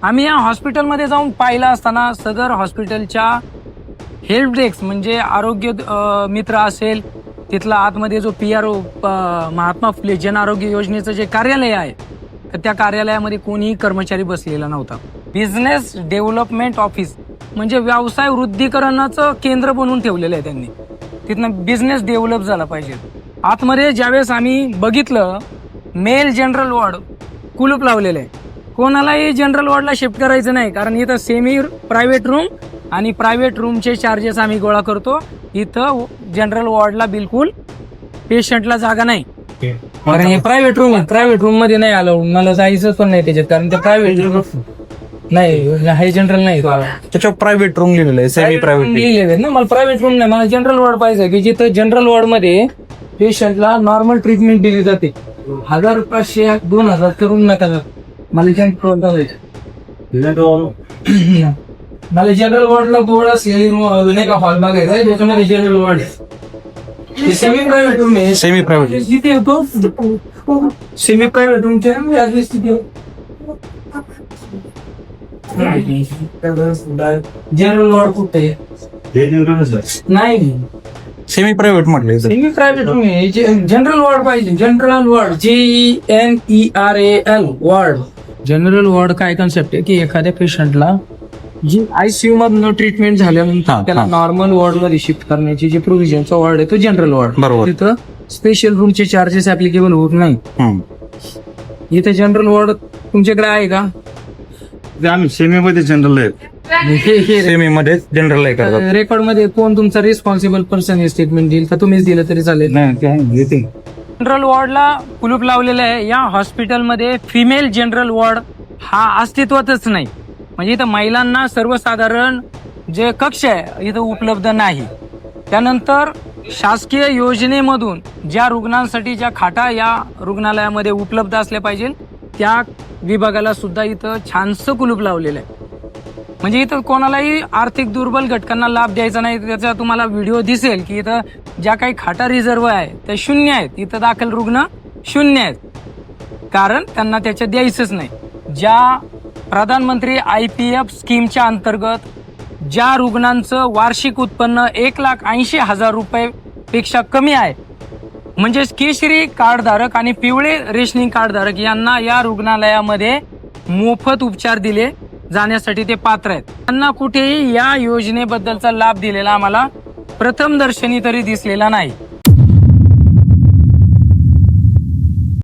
आम्ही या हॉस्पिटलमध्ये जाऊन पाहिलं असताना सदर हॉस्पिटलच्या हेल्प डेस्क म्हणजे आरोग्य मित्र असेल, तिथला आतमध्ये जो PRO महात्मा फुले जन आरोग्य योजनेचं जे कार्यालय आहे, तर त्या कार्यालयामध्ये कोणीही कर्मचारी बसलेला नव्हता. बिझनेस डेव्हलपमेंट ऑफिस म्हणजे व्यवसाय वृद्धीकरणाचं केंद्र बनवून ठेवलेलं आहे त्यांनी. तिथनं बिझनेस डेव्हलप झाला पाहिजे. आतमध्ये ज्यावेळेस आम्ही बघितलं, मेल जनरल वॉर्ड कुलूप लावलेलं आहे. कोणालाही जनरल वॉर्डला शिफ्ट करायचं नाही, कारण इथं सेमी प्रायव्हेट रूम आणि प्रायव्हेट रूमचे चार्जेस आम्ही गोळा करतो. इथं जनरल वॉर्डला बिलकुल पेशंटला जागा नाही, कारण हे प्रायव्हेट रूम आहे. प्रायव्हेट रूम मध्ये नाही आलं, मला जायचं पण नाही त्याच्यात, कारण ते प्रायव्हेट नाही, हे जनरल नाही. त्याच्यावर प्रायव्हेट रूम लिहिलेलं आहे, सेमी प्रायव्हेट लिहिलेलं ना. मला प्रायव्हेट रूम नाही, मला जनरल वॉर्ड पाहिजे की जिथं जनरल वॉर्ड मध्ये पेशंटला नॉर्मल ट्रीटमेंट दिली जाते. 1000, 500, 2000 करून नका. मला मला जनरल वॉर्डला बोर्ड असलेली नाही का हॉल बघायचा आहे, त्याच्यामध्ये जनरल वॉर्ड आहे. सेमी प्रायव्हेट रूम आहे. सेमी प्रायव्हेट तिथे येतो सेमी प्रायव्हेट रूमच्या जनरल वॉर्ड कुठे नाही. सेमी प्रायव्हेट म्हटलं सेमी प्रायव्हेट रूम आहे. जनरल वॉर्ड पाहिजे. General ward GENERAL ward. General ward काय कन्सेप्ट आहे की एखाद्या पेशंटला जी ICU मधनं ट्रीटमेंट झाल्यानंतर त्याला नॉर्मल वॉर्ड मध्ये शिफ्ट करण्याची जी प्रोव्हिजनचा वॉर्ड आहे तो जनरल वॉर्ड. बरोबर. तिथं स्पेशल रूमचे चार्जेस ऍप्लिकेबल होत नाही. इथे जनरल वॉर्ड तुमच्याकडे आहे का? आम्ही सेमी मध्ये जनरल आहे, सेमी मध्ये जनरल आहे करतात. रेकॉर्ड मध्ये कोण तुमचा रिस्पॉन्सिबल पर्सन हे स्टेटमेंट देईल का तुम्हीच दिलं तरी चालेल? जनरल वॉर्डला कुलूप लावलेलं आहे. या हॉस्पिटलमध्ये फिमेल जनरल वॉर्ड हा अस्तित्वातच नाही. म्हणजे इथं महिलांना सर्वसाधारण जे कक्ष आहे इथं उपलब्ध नाही. त्यानंतर शासकीय योजनेमधून ज्या रुग्णांसाठी ज्या खाटा या रुग्णालयामध्ये उपलब्ध असल्या पाहिजे त्या विभागाला सुद्धा इथं छानसं कुलूप लावलेलं आहे. म्हणजे इथं कोणालाही आर्थिक दुर्बल घटकांना लाभ द्यायचा नाही. त्याचा तुम्हाला व्हिडिओ दिसेल की इथं ज्या काही खाटा रिझर्व आहे त्या 0 आहेत. इथं दाखल रुग्ण 0 आहेत, कारण त्यांना त्याच्यात द्यायचंच नाही. ज्या प्रधानमंत्री IPF स्कीमच्या अंतर्गत ज्या रुग्णांचं वार्षिक उत्पन्न 1,80,000 रुपये पेक्षा कमी आहे, म्हणजे केशरी कार्डधारक आणि पिवळे रेशनिंग कार्डधारक यांना या रुग्णालयामध्ये मोफत उपचार दिले जाण्यासाठी ते पात्र आहेत. त्यांना कुठेही या योजनेबद्दलचा लाभ दिलेला आम्हाला प्रथम दर्शनी तरी दिसलेला नाही.